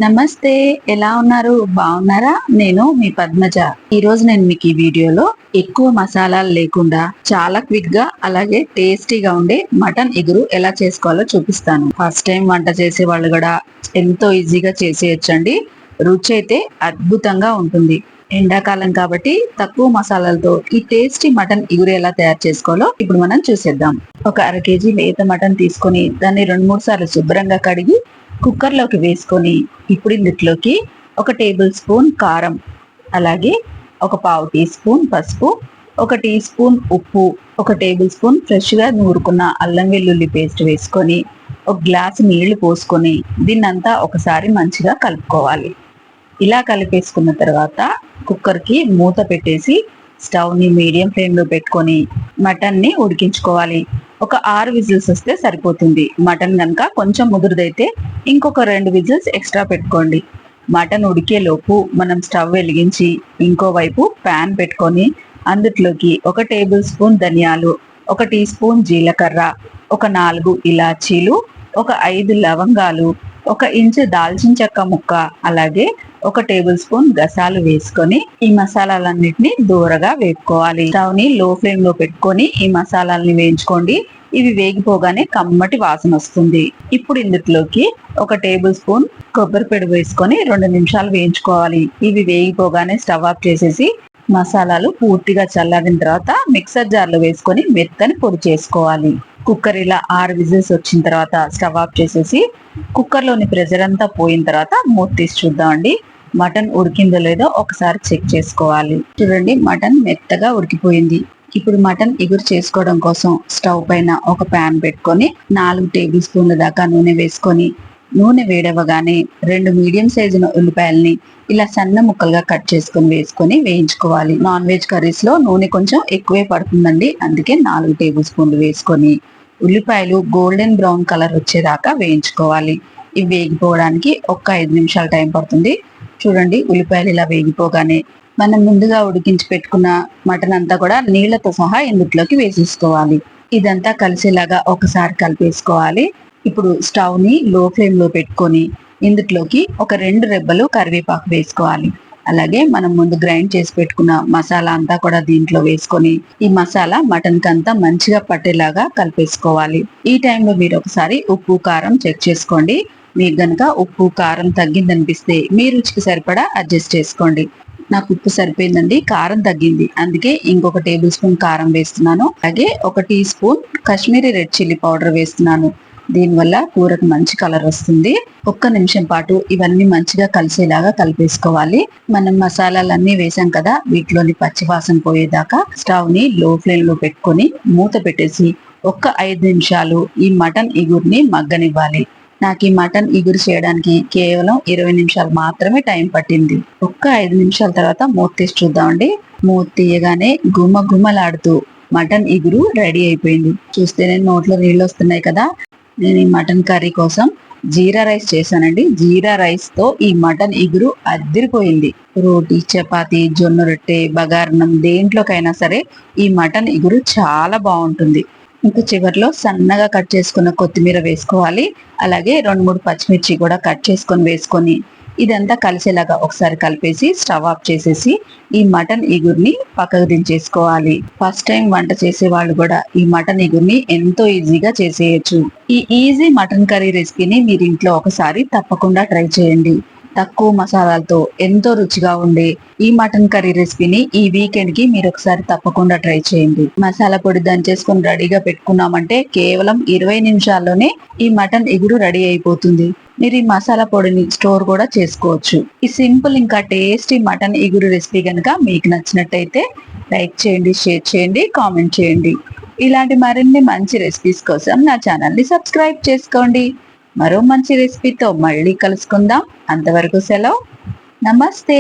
నమస్తే, ఎలా ఉన్నారు? బాగున్నారా? నేను మీ పద్మజ. ఈ రోజు నేను మీకు ఈ వీడియోలో ఎక్కువ మసాలాలు లేకుండా చాలా క్విక్ గా అలాగే టేస్టీగా ఉండే మటన్ ఇగురు ఎలా చేసుకోవాలో చూపిస్తాను. ఫస్ట్ టైం వంట చేసే వాళ్ళు కూడా ఎంతో ఈజీగా చేసేయచ్చండి. రుచి అయితే అద్భుతంగా ఉంటుంది. ఎండాకాలం కాబట్టి తక్కువ మసాలాలతో ఈ టేస్టీ మటన్ ఇగురు ఎలా తయారు చేసుకోవాలో ఇప్పుడు మనం చూసేద్దాం. ఒక అర కేజీ లేత మటన్ తీసుకొని దాన్ని 2-3 సార్లు శుభ్రంగా కడిగి కుక్కర్ లోకి వేసుకొని ఇప్పుడు ఇందులోకి 1 టేబుల్ స్పూన్ కారం, అలాగే 1 పావు టీ స్పూన్ పసుపు, 1 టీ స్పూన్ ఉప్పు, 1 టేబుల్ స్పూన్ ఫ్రెష్ గా నూరుకున్న అల్లం వెల్లుల్లి పేస్ట్ వేసుకొని 1 గ్లాసు నీళ్లు పోసుకొని దీన్నంతా ఒకసారి మంచిగా కలుపుకోవాలి. ఇలా కలిపేసుకున్న తర్వాత కుక్కర్ కి మూత పెట్టేసి స్టవ్ ని మీడియం ఫ్లేమ్ లో పెట్టుకొని మటన్ ని ఉడికించుకోవాలి. ఒక 6 విజిల్స్ వస్తే సరిపోతుంది. మటన్ కనుక కొంచెం ముదురుదైతే ఇంకొక 2 విజిల్స్ ఎక్స్ట్రా పెట్టుకోండి. మటన్ ఉడికే లోపు మనం స్టవ్ వెలిగించి ఇంకోవైపు ప్యాన్ పెట్టుకొని అందులోకి 1 టేబుల్ స్పూన్ ధనియాలు, 1 టీ స్పూన్ జీలకర్ర, ఒక 4 ఇలాచీలు, ఒక 5 లవంగాలు, 1 ఇంచు దాల్చిన చెక్క ముక్క, అలాగే 1 టేబుల్ స్పూన్ గసాలు వేసుకొని ఈ మసాలాలన్నిటిని దూరగా వేపుకోవాలి. స్టవ్ ని లో ఫ్లేమ్ లో పెట్టుకొని ఈ మసాలాలని వేయించుకోండి. ఇవి వేగిపోగానే కమ్మటి వాసన వస్తుంది. ఇప్పుడు ఇందులోకి 1 టేబుల్ స్పూన్ కొబ్బరి పొడి వేసుకొని 2 నిమిషాలు వేయించుకోవాలి. ఇవి వేగిపోగానే స్టవ్ ఆఫ్ చేసేసి మసాలాలు పూర్తిగా చల్లారిన తర్వాత మిక్సర్ జార్ లో వేసుకొని మెత్తని పొడి చేసుకోవాలి. కుక్కర్ ఇలా 6 విజిల్స్ వచ్చిన తర్వాత స్టవ్ ఆఫ్ చేసేసి కుక్కర్ లోని ప్రెషర్ అంతా పోయిన తర్వాత మూత తీసి చూద్దామండి. మటన్ ఉడికిందో లేదో ఒకసారి చెక్ చేసుకోవాలి. చూడండి, మటన్ మెత్తగా ఉడికిపోయింది. ఇప్పుడు మటన్ ఇగురు చేసుకోవడం కోసం స్టవ్ పైన ఒక ప్యాన్ పెట్టుకొని 4 టేబుల్ స్పూన్ల దాకా నూనె వేసుకొని నూనె వేడవగానే 2 మీడియం సైజున ఉల్లిపాయల్ని ఇలా సన్న ముక్కలుగా కట్ చేసుకొని వేసుకొని వేయించుకోవాలి. నాన్ వెజ్ కర్రీస్ లో నూనె కొంచెం ఎక్కువే పడుతుందండి, అందుకే 4 టేబుల్ స్పూన్లు వేసుకొని ఉల్లిపాయలు గోల్డెన్ బ్రౌన్ కలర్ వచ్చేదాకా వేయించుకోవాలి. ఇవి వేగిపోవడానికి ఒక 5 నిమిషాలు టైం పడుతుంది. చూడండి, ఉల్లిపాయలు ఇలా వేగిపోగానే మనం ముందుగా ఉడికించి పెట్టుకున్న మటన్ అంతా కూడా నీళ్లతో సహా ఇందులోకి వేసేసుకోవాలి. ఇదంతా కలిసేలాగా ఒకసారి కలిపేసుకోవాలి. ఇప్పుడు స్టవ్ ని లో ఫ్లేమ్ లో పెట్టుకొని ఇందులోకి ఒక 2 రెబ్బలు కరివేపాకు వేసుకోవాలి. అలాగే మనం ముందు గ్రైండ్ చేసి పెట్టుకున్న మసాలా అంతా కూడా దీంట్లో వేసుకొని ఈ మసాలా మటన్ కంతా మంచిగా పట్టేలాగా కలిపేసుకోవాలి. ఈ టైంలో మీరు ఒకసారి ఉప్పు కారం చెక్ చేసుకోండి. మీకు గనక ఉప్పు కారం తగ్గిందనిపిస్తే మీ రుచికి సరిపడా అడ్జస్ట్ చేసుకోండి. నాకు ఉప్పు సరిపోయిందండి, కారం తగ్గింది, అందుకే ఇంకొక టేబుల్ స్పూన్ కారం వేస్తున్నాను. అలాగే 1 teaspoon Kashmiri red chilli powder వేస్తున్నాను. దీనివల్ల కూరకు మంచి కలర్ వస్తుంది. 1 నిమిషం పాటు ఇవన్నీ మంచిగా కలిసేలాగా కలిపేసుకోవాలి. మనం మసాలాలన్నీ వేసాం కదా, వీటిలోని పచ్చి వాసన పోయేదాకా స్టవ్ ని లో ఫ్లేమ్ లో పెట్టుకొని మూత పెట్టేసి 5 నిమిషాలు ఈ మటన్ ఇగురిని మగ్గనివ్వాలి. నాకు ఈ మటన్ ఇగురు చేయడానికి కేవలం 20 నిమిషాలు మాత్రమే టైం పట్టింది. 5 నిమిషాల తర్వాత మూత తీసి చూద్దామండి. మూత తీయగానే గుమ్మ గుమ్మలాడుతూ మటన్ ఇగురు రెడీ అయిపోయింది. చూస్తేనే నోట్లో నీళ్ళు వస్తున్నాయి కదా. నేను ఈ మటన్ కర్రీ కోసం జీరా రైస్ చేశానండి. జీరా రైస్ తో ఈ మటన్ ఇగురు అద్దిరిపోయింది. రోటీ, చపాతి, జొన్న రొట్టె, బగారన్నం దేంట్లోకైనా సరే ఈ మటన్ ఇగురు చాలా బాగుంటుంది. ఇంకా చివరిలో సన్నగా కట్ చేసుకున్న కొత్తిమీర వేసుకోవాలి. అలాగే 2-3 పచ్చిమిర్చి కూడా కట్ చేసుకొని వేసుకొని ఇదంతా కలిసేలాగా ఒకసారి కలిపేసి స్టవ్ ఆఫ్ చేసేసి ఈ మటన్ ఇగురిని పక్కకు దించేసుకోవాలి. ఫస్ట్ టైం వంట చేసే వాళ్ళు కూడా ఈ మటన్ ఇగురిని ఎంతో ఈజీగా చేసేయచ్చు. ఈ ఈజీ మటన్ కర్రీ రెసిపీని మీరు ఇంట్లో ఒకసారి తప్పకుండా ట్రై చేయండి. తక్కువ మసాలాలతో ఎంతో రుచిగా ఉండే ఈ మటన్ కర్రీ రెసిపీని ఈ వీకెండ్ కి మీరు ఒకసారి తప్పకుండా ట్రై చేయండి. మసాలా పొడి దంచేసుకొని రెడీగా పెట్టుకున్నామంటే కేవలం 20 నిమిషాల్లోనే ఈ మటన్ ఇగురు రెడీ అయిపోతుంది. మీరు ఈ మసాలా పొడిని స్టోర్ కూడా చేసుకోవచ్చు. ఈ సింపుల్ ఇంకా టేస్టీ మటన్ ఇగురు రెసిపీ కనుక మీకు నచ్చినట్టయితే లైక్ చేయండి, షేర్ చేయండి, కామెంట్ చేయండి. ఇలాంటి మరిన్ని మంచి రెసిపీస్ కోసం నా ఛానల్ ని సబ్స్క్రైబ్ చేసుకోండి. మరో మంచి రెసిపీతో మళ్ళీ కలుసుకుందాం. అంతవరకు సెలవు. నమస్తే.